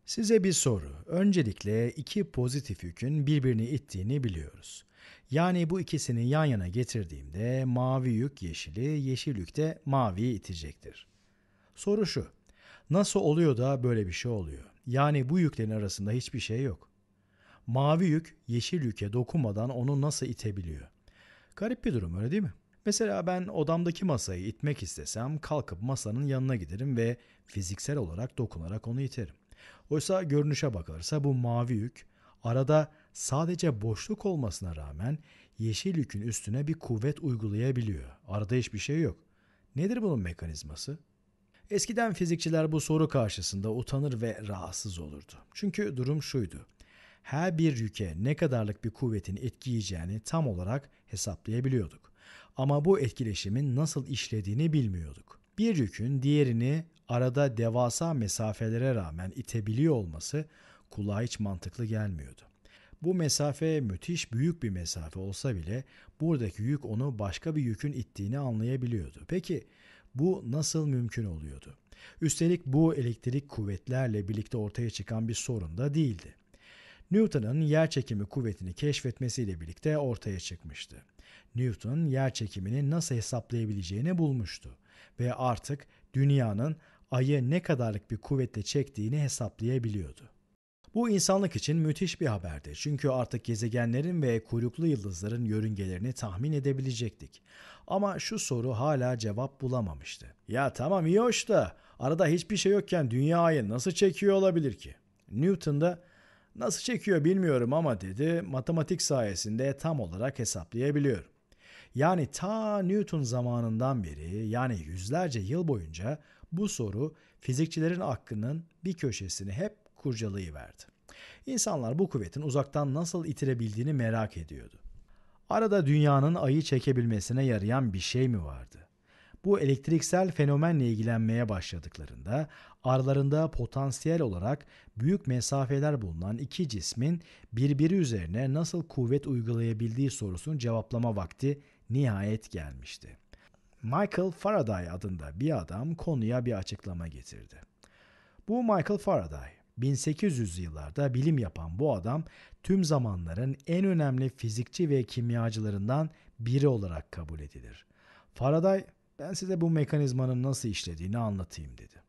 Size bir soru. Öncelikle iki pozitif yükün birbirini ittiğini biliyoruz. Yani bu ikisini yan yana getirdiğimde mavi yük yeşili, yeşil yük de maviyi itecektir. Soru şu. Nasıl oluyor da böyle bir şey oluyor? Yani bu yüklerin arasında hiçbir şey yok. Mavi yük yeşil yüke dokunmadan onu nasıl itebiliyor? Garip bir durum, öyle değil mi? Mesela ben odamdaki masayı itmek istesem kalkıp masanın yanına giderim ve fiziksel olarak dokunarak onu iterim. Oysa görünüşe bakılırsa bu mavi yük arada sadece boşluk olmasına rağmen yeşil yükün üstüne bir kuvvet uygulayabiliyor. Arada hiçbir şey yok. Nedir bunun mekanizması? Eskiden fizikçiler bu soru karşısında utanır ve rahatsız olurdu. Çünkü durum şuydu. Her bir yüke ne kadarlık bir kuvvetin etkileyeceğini tam olarak hesaplayabiliyorduk. Ama bu etkileşimin nasıl işlediğini bilmiyorduk. Bir yükün diğerini arada devasa mesafelere rağmen itebiliyor olması kulağa hiç mantıklı gelmiyordu. Bu mesafe müthiş büyük bir mesafe olsa bile buradaki yük onu başka bir yükün ittiğini anlayabiliyordu. Peki bu nasıl mümkün oluyordu? Üstelik bu elektrik kuvvetlerle birlikte ortaya çıkan bir sorun da değildi. Newton'un yerçekimi kuvvetini keşfetmesiyle birlikte ortaya çıkmıştı. Newton yerçekimini nasıl hesaplayabileceğini bulmuştu ve artık dünyanın ayı ne kadarlık bir kuvvetle çektiğini hesaplayabiliyordu. Bu insanlık için müthiş bir haberdi çünkü artık gezegenlerin ve kuyruklu yıldızların yörüngelerini tahmin edebilecektik. Ama şu soru hala cevap bulamamıştı. Ya tamam iyi hoş da arada hiçbir şey yokken dünya ayı nasıl çekiyor olabilir ki? Newton da nasıl çekiyor bilmiyorum ama dedi, matematik sayesinde tam olarak hesaplayabiliyorum. Yani ta Newton zamanından beri, yani yüzlerce yıl boyunca bu soru fizikçilerin aklının bir köşesini hep kurcalayıverdi. İnsanlar bu kuvvetin uzaktan nasıl itirebildiğini merak ediyordu. Arada dünyanın ayı çekebilmesine yarayan bir şey mi vardı? Bu elektriksel fenomenle ilgilenmeye başladıklarında aralarında potansiyel olarak büyük mesafeler bulunan iki cismin birbiri üzerine nasıl kuvvet uygulayabildiği sorusunu cevaplama vakti nihayet gelmişti. Michael Faraday adında bir adam konuya bir açıklama getirdi. Bu Michael Faraday. 1800'lü yıllarda bilim yapan bu adam tüm zamanların en önemli fizikçi ve kimyacılarından biri olarak kabul edilir. Faraday, ben size bu mekanizmanın nasıl işlediğini anlatayım dedi.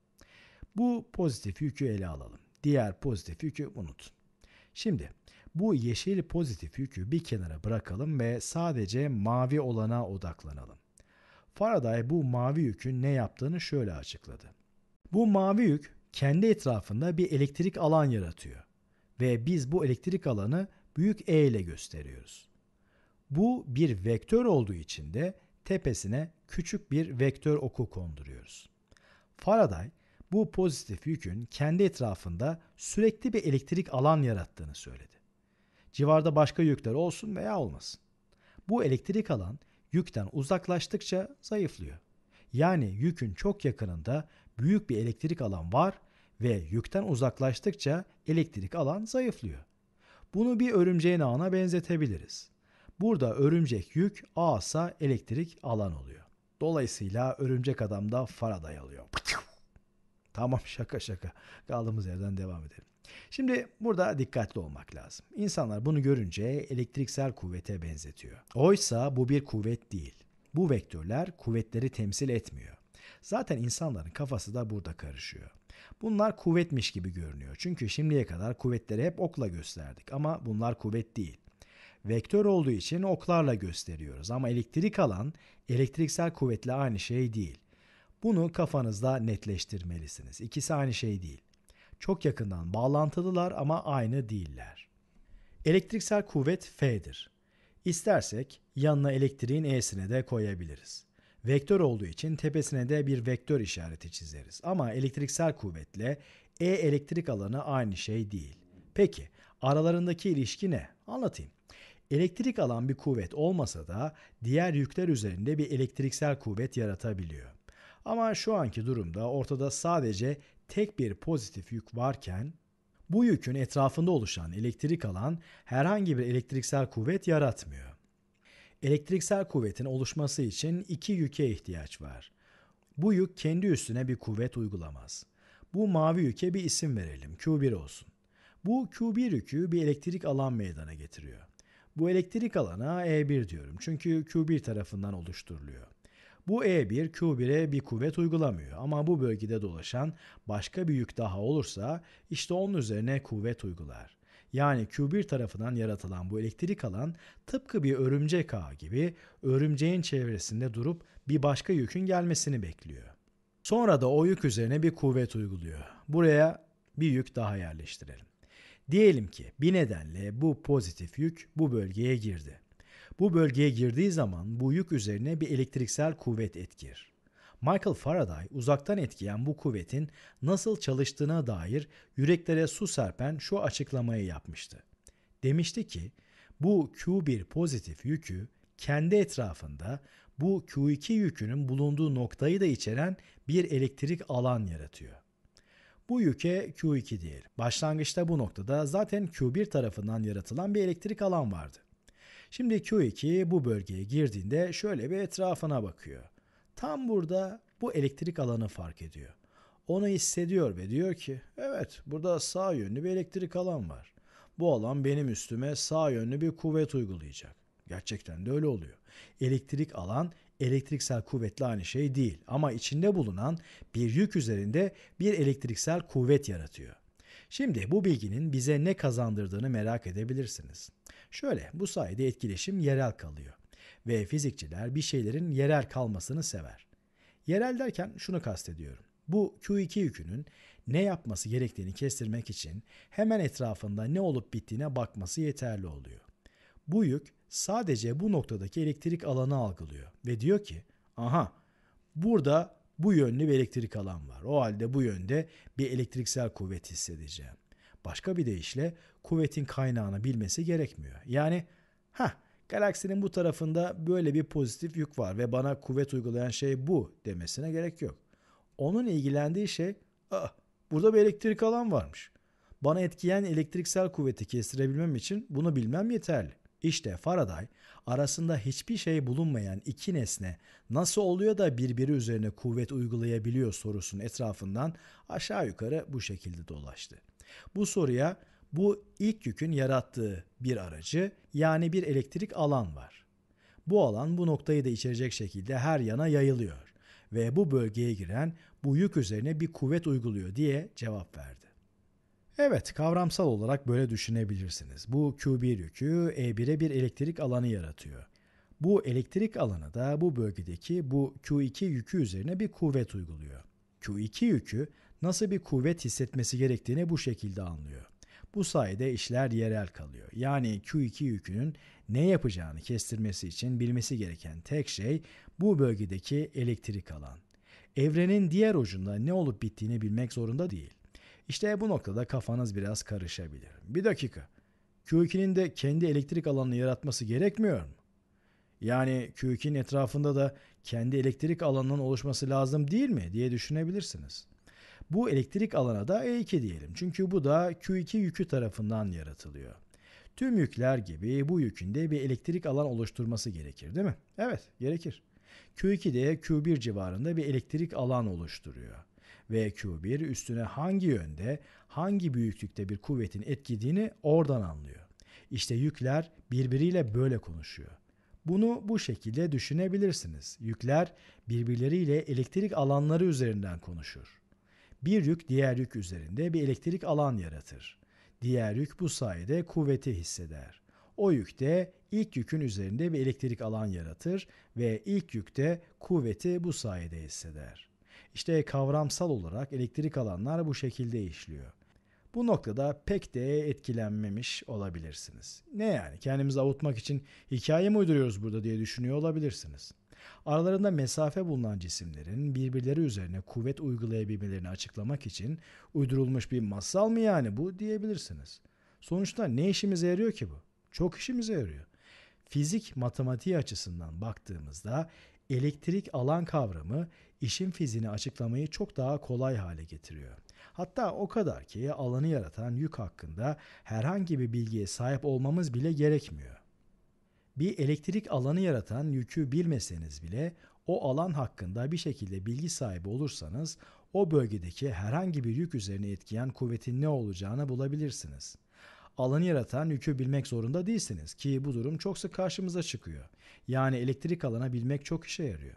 Bu pozitif yükü ele alalım. Diğer pozitif yükü unutun. Şimdi bu yeşil pozitif yükü bir kenara bırakalım ve sadece mavi olana odaklanalım. Faraday bu mavi yükün ne yaptığını şöyle açıkladı. Bu mavi yük kendi etrafında bir elektrik alan yaratıyor ve biz bu elektrik alanı büyük E ile gösteriyoruz. Bu bir vektör olduğu için de tepesine küçük bir vektör oku konduruyoruz. Faraday bu pozitif yükün kendi etrafında sürekli bir elektrik alan yarattığını söyledi. Civarda başka yükler olsun veya olmasın. Bu elektrik alan yükten uzaklaştıkça zayıflıyor. Yani yükün çok yakınında büyük bir elektrik alan var ve yükten uzaklaştıkça elektrik alan zayıflıyor. Bunu bir örümceğin ağına benzetebiliriz. Burada örümcek yük, ağsa elektrik alan oluyor. Dolayısıyla örümcek adam da Faraday alıyor. Tamam, şaka şaka. Kaldığımız yerden devam edelim. Şimdi burada dikkatli olmak lazım. İnsanlar bunu görünce elektriksel kuvvete benzetiyor. Oysa bu bir kuvvet değil. Bu vektörler kuvvetleri temsil etmiyor. Zaten insanların kafası da burada karışıyor. Bunlar kuvvetmiş gibi görünüyor. Çünkü şimdiye kadar kuvvetleri hep okla gösterdik ama bunlar kuvvet değil. Vektör olduğu için oklarla gösteriyoruz ama elektrik alan elektriksel kuvvetle aynı şey değil. Bunu kafanızda netleştirmelisiniz. İkisi aynı şey değil. Çok yakından bağlantılılar ama aynı değiller. Elektriksel kuvvet F'dir. İstersek yanına elektriğin E'sine de koyabiliriz. Vektör olduğu için tepesine de bir vektör işareti çizeriz. Ama elektriksel kuvvetle E elektrik alanı aynı şey değil. Peki aralarındaki ilişki ne? Anlatayım. Elektrik alan bir kuvvet olmasa da diğer yükler üzerinde bir elektriksel kuvvet yaratabiliyor. Ama şu anki durumda ortada sadece tek bir pozitif yük varken bu yükün etrafında oluşan elektrik alan herhangi bir elektriksel kuvvet yaratmıyor. Elektriksel kuvvetin oluşması için iki yüke ihtiyaç var. Bu yük kendi üstüne bir kuvvet uygulamaz. Bu mavi yüke bir isim verelim, Q1 olsun. Bu Q1 yükü bir elektrik alan meydana getiriyor. Bu elektrik alana E1 diyorum çünkü Q1 tarafından oluşturuluyor. Bu E1 Q1'e bir kuvvet uygulamıyor ama bu bölgede dolaşan başka bir yük daha olursa işte onun üzerine kuvvet uygular. Yani Q1 tarafından yaratılan bu elektrik alan tıpkı bir örümcek ağı gibi örümceğin çevresinde durup bir başka yükün gelmesini bekliyor. Sonra da o yük üzerine bir kuvvet uyguluyor. Buraya bir yük daha yerleştirelim. Diyelim ki bir nedenle bu pozitif yük bu bölgeye girdi. Bu bölgeye girdiği zaman bu yük üzerine bir elektriksel kuvvet etkir. Michael Faraday uzaktan etkileyen bu kuvvetin nasıl çalıştığına dair yüreklere su serpen şu açıklamayı yapmıştı. Demişti ki bu Q1 pozitif yükü kendi etrafında bu Q2 yükünün bulunduğu noktayı da içeren bir elektrik alan yaratıyor. Bu yüke Q2 diyelim. Başlangıçta bu noktada zaten Q1 tarafından yaratılan bir elektrik alan vardı. Şimdi Q2 bu bölgeye girdiğinde şöyle bir etrafına bakıyor. Tam burada bu elektrik alanı fark ediyor. Onu hissediyor ve diyor ki, evet burada sağ yönlü bir elektrik alan var. Bu alan benim üstüme sağ yönlü bir kuvvet uygulayacak. Gerçekten de öyle oluyor. Elektrik alan elektriksel kuvvetle aynı şey değil ama içinde bulunan bir yük üzerinde bir elektriksel kuvvet yaratıyor. Şimdi bu bilginin bize ne kazandırdığını merak edebilirsiniz. Şöyle, bu sayede etkileşim yerel kalıyor ve fizikçiler bir şeylerin yerel kalmasını sever. Yerel derken şunu kastediyorum. Bu Q2 yükünün ne yapması gerektiğini kestirmek için hemen etrafında ne olup bittiğine bakması yeterli oluyor. Bu yük sadece bu noktadaki elektrik alanı algılıyor ve diyor ki, aha burada bu yönlü bir elektrik alan var. O halde bu yönde bir elektriksel kuvvet hissedeceğim. Başka bir deyişle kuvvetin kaynağını bilmesi gerekmiyor. Yani, galaksinin bu tarafında böyle bir pozitif yük var ve bana kuvvet uygulayan şey bu demesine gerek yok. Onun ilgilendiği şey, burada bir elektrik alan varmış. Bana etkileyen elektriksel kuvveti kestirebilmem için bunu bilmem yeterli. İşte Faraday, arasında hiçbir şey bulunmayan iki nesne nasıl oluyor da birbiri üzerine kuvvet uygulayabiliyor sorusunun etrafından aşağı yukarı bu şekilde dolaştı. Bu soruya bu ilk yükün yarattığı bir aracı yani bir elektrik alan var. Bu alan bu noktayı da içerecek şekilde her yana yayılıyor ve bu bölgeye giren bu yük üzerine bir kuvvet uyguluyor diye cevap verdi. Evet, kavramsal olarak böyle düşünebilirsiniz. Bu Q1 yükü E1'e bir elektrik alanı yaratıyor. Bu elektrik alanı da bu bölgedeki bu Q2 yükü üzerine bir kuvvet uyguluyor. Q2 yükü nasıl bir kuvvet hissetmesi gerektiğini bu şekilde anlıyor. Bu sayede işler yerel kalıyor. Yani Q2 yükünün ne yapacağını kestirmesi için bilmesi gereken tek şey bu bölgedeki elektrik alan. Evrenin diğer ucunda ne olup bittiğini bilmek zorunda değil. İşte bu noktada kafanız biraz karışabilir. Bir dakika. Q2'nin de kendi elektrik alanını yaratması gerekmiyor mu? Yani Q2'nin etrafında da kendi elektrik alanının oluşması lazım değil mi diye düşünebilirsiniz. Bu elektrik alana da E2 diyelim. Çünkü bu da Q2 yükü tarafından yaratılıyor. Tüm yükler gibi bu yükün de bir elektrik alan oluşturması gerekir, değil mi? Evet, gerekir. Q2 de Q1 civarında bir elektrik alan oluşturuyor. Ve Q1 üstüne hangi yönde, hangi büyüklükte bir kuvvetin etkilediğini oradan anlıyor. İşte yükler birbiriyle böyle konuşuyor. Bunu bu şekilde düşünebilirsiniz. Yükler birbirleriyle elektrik alanları üzerinden konuşur. Bir yük diğer yük üzerinde bir elektrik alan yaratır. Diğer yük bu sayede kuvveti hisseder. O yük de ilk yükün üzerinde bir elektrik alan yaratır ve ilk yük de kuvveti bu sayede hisseder. İşte kavramsal olarak elektrik alanlar bu şekilde işliyor. Bu noktada pek de etkilenmemiş olabilirsiniz. Ne yani, kendimizi avutmak için hikaye mi uyduruyoruz burada diye düşünüyor olabilirsiniz. Aralarında mesafe bulunan cisimlerin birbirleri üzerine kuvvet uygulayabilmelerini açıklamak için uydurulmuş bir masal mı yani bu diyebilirsiniz. Sonuçta ne işimize yarıyor ki bu? Çok işimize yarıyor. Fizik matematiği açısından baktığımızda elektrik alan kavramı işin fiziğini açıklamayı çok daha kolay hale getiriyor. Hatta o kadar ki alanı yaratan yük hakkında herhangi bir bilgiye sahip olmamız bile gerekmiyor. Bir elektrik alanı yaratan yükü bilmeseniz bile o alan hakkında bir şekilde bilgi sahibi olursanız o bölgedeki herhangi bir yük üzerine etkileyen kuvvetin ne olacağını bulabilirsiniz. Alanı yaratan yükü bilmek zorunda değilsiniz ki bu durum çok sık karşımıza çıkıyor. Yani elektrik alanı bilmek çok işe yarıyor.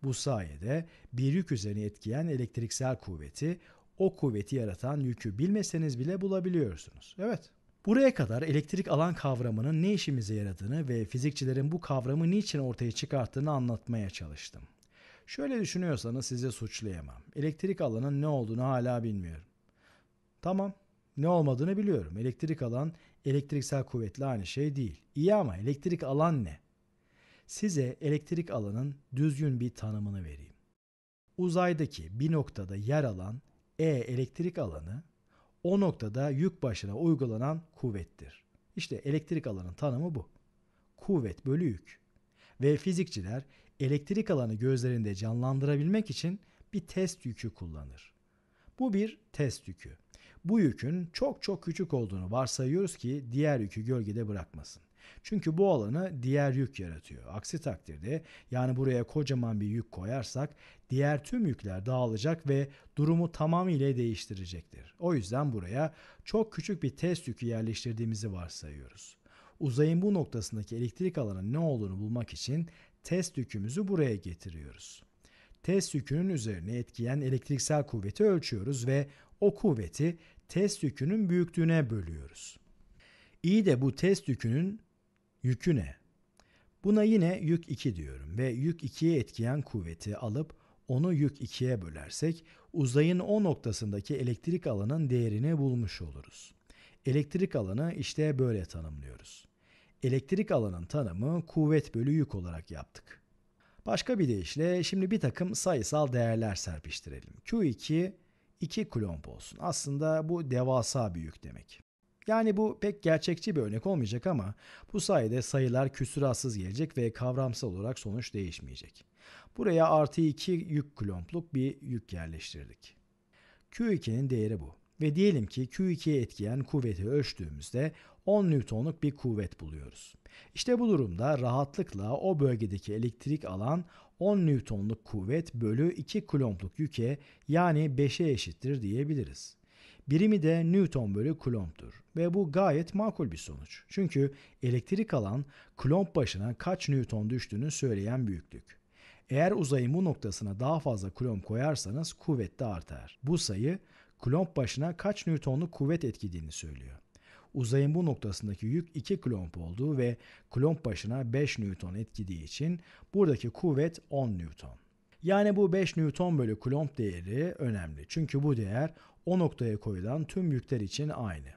Bu sayede bir yük üzerine etkileyen elektriksel kuvveti, o kuvveti yaratan yükü bilmeseniz bile bulabiliyorsunuz. Evet. Buraya kadar elektrik alan kavramının ne işimize yaradığını ve fizikçilerin bu kavramı niçin ortaya çıkarttığını anlatmaya çalıştım. Şöyle düşünüyorsanız sizi suçlayamam. Elektrik alanın ne olduğunu hala bilmiyorum. Tamam, ne olmadığını biliyorum. Elektrik alan, elektriksel kuvvetle aynı şey değil. İyi ama elektrik alan ne? Size elektrik alanın düzgün bir tanımını vereyim. Uzaydaki bir noktada yer alan elektrik alanı, o noktada yük başına uygulanan kuvvettir. İşte elektrik alanın tanımı bu. Kuvvet bölü yük. Ve fizikçiler elektrik alanı gözlerinde canlandırabilmek için bir test yükü kullanır. Bu bir test yükü. Bu yükün çok çok küçük olduğunu varsayıyoruz ki diğer yükü gölgede bırakmasın. Çünkü bu alanı diğer yük yaratıyor. Aksi takdirde, yani buraya kocaman bir yük koyarsak diğer tüm yükler dağılacak ve durumu tamamıyla değiştirecektir. O yüzden buraya çok küçük bir test yükü yerleştirdiğimizi varsayıyoruz. Uzayın bu noktasındaki elektrik alanının ne olduğunu bulmak için test yükümüzü buraya getiriyoruz. Test yükünün üzerine etkileyen elektriksel kuvveti ölçüyoruz ve o kuvveti test yükünün büyüklüğüne bölüyoruz. İyi de bu test yükünün yükü ne? Buna yine yük 2 diyorum ve yük 2'ye etkileyen kuvveti alıp onu yük 2'ye bölersek uzayın o noktasındaki elektrik alanın değerini bulmuş oluruz. Elektrik alanı işte böyle tanımlıyoruz. Elektrik alanın tanımı kuvvet bölü yük olarak yaptık. Başka bir deyişle şimdi bir takım sayısal değerler serpiştirelim. Q2 2 kulomb olsun. Aslında bu devasa bir yük demek. Yani bu pek gerçekçi bir örnek olmayacak ama bu sayede sayılar küsuratsız gelecek ve kavramsal olarak sonuç değişmeyecek. Buraya artı 2 yük kulombluk bir yük yerleştirdik. Q2'nin değeri bu. Ve diyelim ki Q2'ye etkileyen kuvveti ölçtüğümüzde 10 Newton'luk bir kuvvet buluyoruz. İşte bu durumda rahatlıkla o bölgedeki elektrik alan 10 Newton'luk kuvvet bölü 2 kulombluk yüke yani 5'e eşittir diyebiliriz. Birimi de Newton bölü Coulomb'dur ve bu gayet makul bir sonuç. Çünkü elektrik alan Coulomb başına kaç Newton düştüğünü söyleyen büyüklük. Eğer uzayın bu noktasına daha fazla Coulomb koyarsanız kuvvet de artar. Bu sayı Coulomb başına kaç Newton'luk kuvvet etkilediğini söylüyor. Uzayın bu noktasındaki yük 2 Coulomb olduğu ve Coulomb başına 5 Newton etkilediği için buradaki kuvvet 10 Newton. Yani bu 5 Newton bölü Coulomb değeri önemli. Çünkü bu değer o noktaya koyulan tüm yükler için aynı.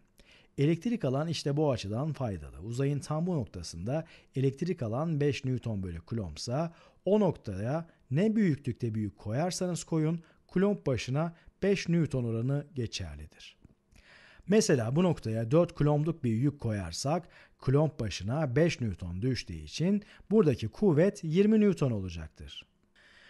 Elektrik alan işte bu açıdan faydalı. Uzayın tam bu noktasında elektrik alan 5 Newton bölü Coulomb'sa o noktaya ne büyüklükte bir yük koyarsanız koyun Coulomb başına 5 Newton oranı geçerlidir. Mesela bu noktaya 4 Coulomb'luk bir yük koyarsak Coulomb başına 5 Newton düştüğü için buradaki kuvvet 20 Newton olacaktır.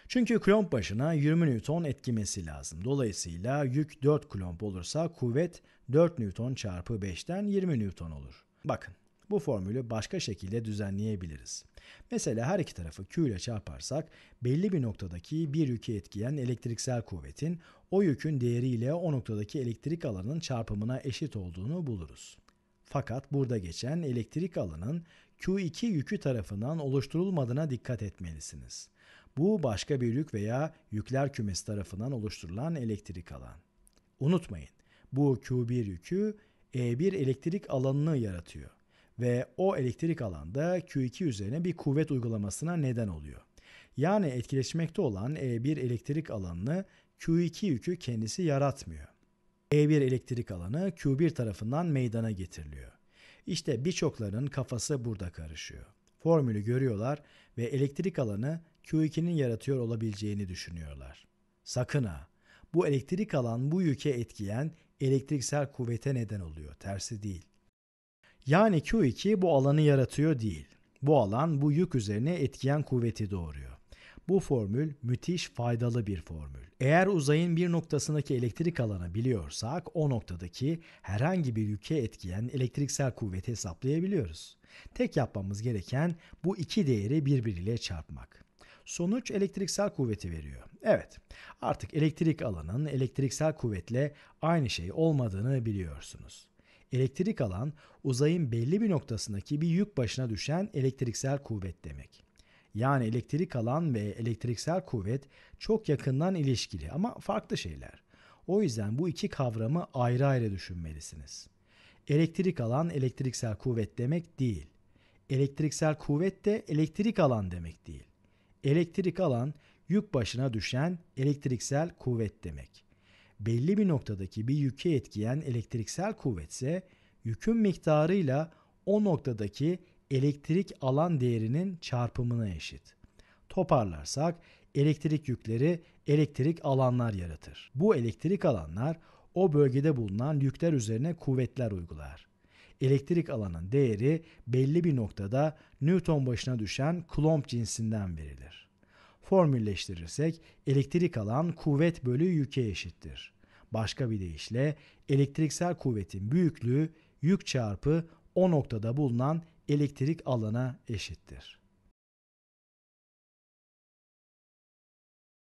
Çünkü Coulomb başına 20 Newton etkimesi lazım. Dolayısıyla yük 4 Coulomb olursa kuvvet 4 Newton çarpı 5'ten 20 Newton olur. Bakın, bu formülü başka şekilde düzenleyebiliriz. Mesela her iki tarafı Q ile çarparsak belli bir noktadaki bir yükü etkileyen elektriksel kuvvetin o yükün değeriyle o noktadaki elektrik alanının çarpımına eşit olduğunu buluruz. Fakat burada geçen elektrik alanın Q2 yükü tarafından oluşturulmadığına dikkat etmelisiniz. Bu başka bir yük veya yükler kümesi tarafından oluşturulan elektrik alan. Unutmayın, bu Q1 yükü E1 elektrik alanını yaratıyor ve o elektrik alanda Q2 üzerine bir kuvvet uygulamasına neden oluyor. Yani etkileşmekte olan E1 elektrik alanını Q2 yükü kendisi yaratmıyor. E1 elektrik alanı Q1 tarafından meydana getiriliyor. İşte birçoklarının kafası burada karışıyor. Formülü görüyorlar ve elektrik alanı Q2'nin yaratıyor olabileceğini düşünüyorlar. Sakın ha! Bu elektrik alan bu yüke etkileyen elektriksel kuvvete neden oluyor, tersi değil. Yani Q2 bu alanı yaratıyor değil. Bu alan bu yük üzerine etkileyen kuvveti doğuruyor. Bu formül müthiş faydalı bir formül. Eğer uzayın bir noktasındaki elektrik alanı biliyorsak o noktadaki herhangi bir yüke etkileyen elektriksel kuvveti hesaplayabiliyoruz. Tek yapmamız gereken bu iki değeri birbiriyle çarpmak. Sonuç elektriksel kuvveti veriyor. Evet, artık elektrik alanın elektriksel kuvvetle aynı şey olmadığını biliyorsunuz. Elektrik alan, uzayın belli bir noktasındaki bir yük başına düşen elektriksel kuvvet demek. Yani elektrik alan ve elektriksel kuvvet çok yakından ilişkili ama farklı şeyler. O yüzden bu iki kavramı ayrı ayrı düşünmelisiniz. Elektrik alan elektriksel kuvvet demek değil. Elektriksel kuvvet de elektrik alan demek değil. Elektrik alan yük başına düşen elektriksel kuvvet demek. Belli bir noktadaki bir yüke etkileyen elektriksel kuvvetse yükün miktarıyla o noktadaki elektrik alan değerinin çarpımına eşit. Toparlarsak elektrik yükleri elektrik alanlar yaratır. Bu elektrik alanlar o bölgede bulunan yükler üzerine kuvvetler uygular. Elektrik alanın değeri belli bir noktada Newton başına düşen Coulomb cinsinden verilir. Formülleştirirsek elektrik alan kuvvet bölü yüke eşittir. Başka bir deyişle elektriksel kuvvetin büyüklüğü yük çarpı o noktada bulunan elektrik alana eşittir.